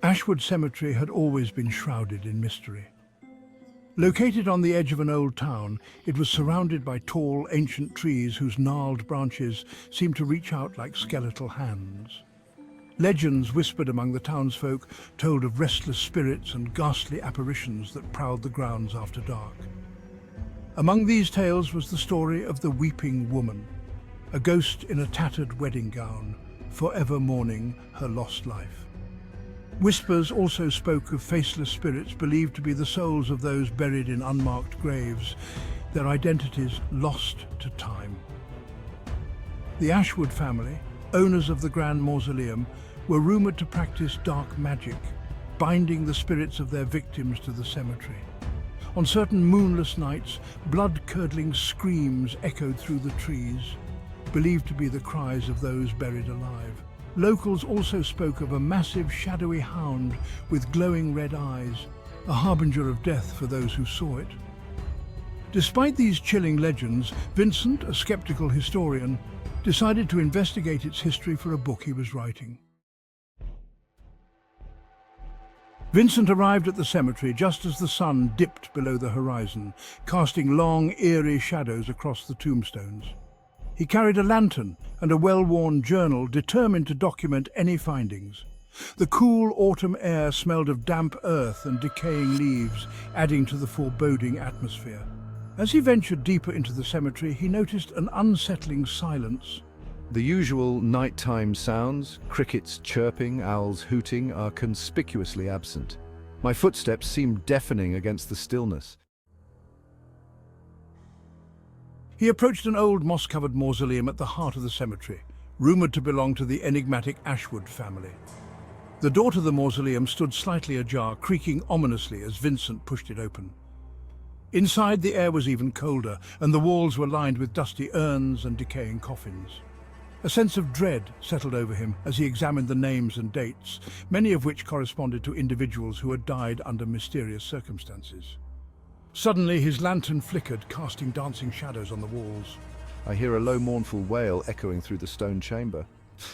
Ashwood Cemetery had always been shrouded in mystery. Located on the edge of an old town, it was surrounded by tall, ancient trees whose gnarled branches seemed to reach out like skeletal hands. Legends whispered among the townsfolk told of restless spirits and ghastly apparitions that prowled the grounds after dark. Among these tales was the story of the Weeping Woman, a ghost in a tattered wedding gown, forever mourning her lost life. Whispers also spoke of faceless spirits believed to be the souls of those buried in unmarked graves, their identities lost to time. The Ashwood family, owners of the Grand Mausoleum, were rumoured to practice dark magic, binding the spirits of their victims to the cemetery. On certain moonless nights, blood-curdling screams echoed through the trees, believed to be the cries of those buried alive. Locals also spoke of a massive shadowy hound with glowing red eyes, a harbinger of death for those who saw it. Despite these chilling legends, Vincent, a skeptical historian, decided to investigate its history for a book he was writing. Vincent arrived at the cemetery just as the sun dipped below the horizon, casting long, eerie shadows across the tombstones. He carried a lantern and a well-worn journal, determined to document any findings. The cool autumn air smelled of damp earth and decaying leaves, adding to the foreboding atmosphere. As he ventured deeper into the cemetery, he noticed an unsettling silence. The usual nighttime sounds, crickets chirping, owls hooting, are conspicuously absent. My footsteps seemed deafening against the stillness. He approached an old moss-covered mausoleum at the heart of the cemetery, rumoured to belong to the enigmatic Ashwood family. The door to the mausoleum stood slightly ajar, creaking ominously as Vincent pushed it open. Inside, the air was even colder, and the walls were lined with dusty urns and decaying coffins. A sense of dread settled over him as he examined the names and dates, many of which corresponded to individuals who had died under mysterious circumstances. Suddenly, his lantern flickered, casting dancing shadows on the walls. I hear a low, mournful wail echoing through the stone chamber.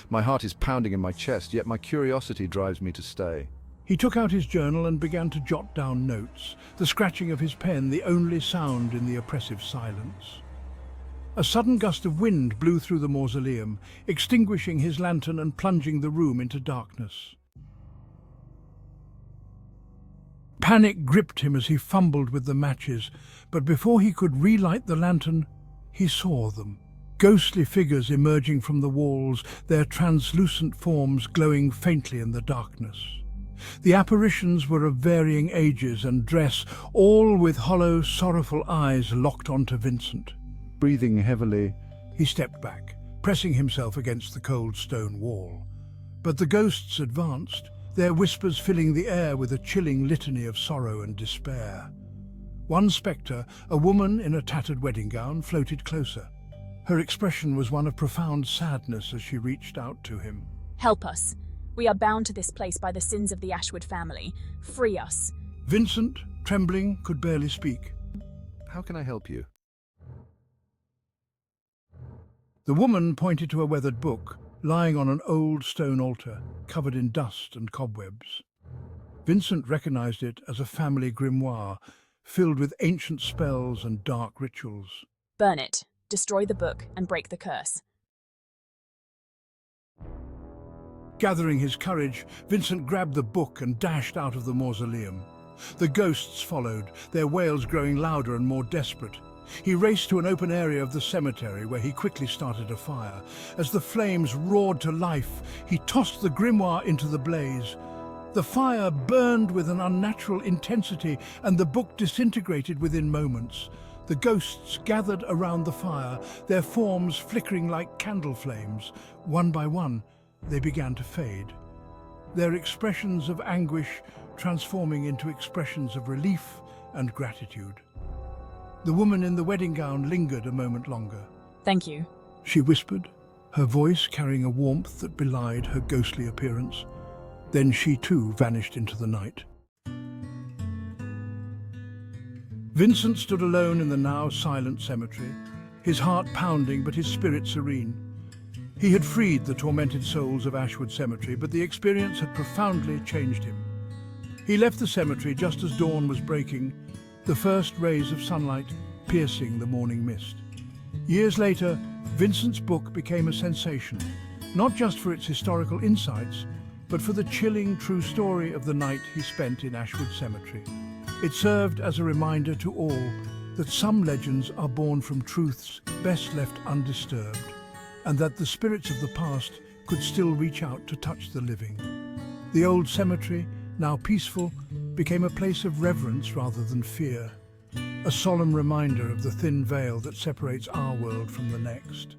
My heart is pounding in my chest, yet my curiosity drives me to stay. He took out his journal and began to jot down notes, the scratching of his pen the only sound in the oppressive silence. A sudden gust of wind blew through the mausoleum, extinguishing his lantern and plunging the room into darkness. Panic gripped him as he fumbled with the matches, but before he could relight the lantern, he saw them. Ghostly figures emerging from the walls, their translucent forms glowing faintly in the darkness. The apparitions were of varying ages and dress, all with hollow, sorrowful eyes locked onto Vincent. Breathing heavily, he stepped back, pressing himself against the cold stone wall. But the ghosts advanced, their whispers filling the air with a chilling litany of sorrow and despair. One spectre, a woman in a tattered wedding gown, floated closer. Her expression was one of profound sadness as she reached out to him. Help us. We are bound to this place by the sins of the Ashwood family. Free us. Vincent, trembling, could barely speak. How can I help you? The woman pointed to a weathered book, lying on an old stone altar, covered in dust and cobwebs. Vincent recognized it as a family grimoire, filled with ancient spells and dark rituals. Burn it, destroy the book, and break the curse. Gathering his courage, Vincent grabbed the book and dashed out of the mausoleum. The ghosts followed, their wails growing louder and more desperate. He raced to an open area of the cemetery where he quickly started a fire. As the flames roared to life, he tossed the grimoire into the blaze. The fire burned with an unnatural intensity and the book disintegrated within moments. The ghosts gathered around the fire, their forms flickering like candle flames. One by one, they began to fade, their expressions of anguish transforming into expressions of relief and gratitude. The woman in the wedding gown lingered a moment longer. Thank you, she whispered, her voice carrying a warmth that belied her ghostly appearance. Then she too vanished into the night. Vincent stood alone in the now silent cemetery, his heart pounding but his spirit serene. He had freed the tormented souls of Ashwood Cemetery, but the experience had profoundly changed him. He left the cemetery just as dawn was breaking, the first rays of sunlight piercing the morning mist. Years later, Vincent's book became a sensation, not just for its historical insights, but for the chilling true story of the night he spent in Ashwood Cemetery. It served as a reminder to all that some legends are born from truths best left undisturbed, and that the spirits of the past could still reach out to touch the living. The old cemetery, now peaceful, became a place of reverence rather than fear, a solemn reminder of the thin veil that separates our world from the next.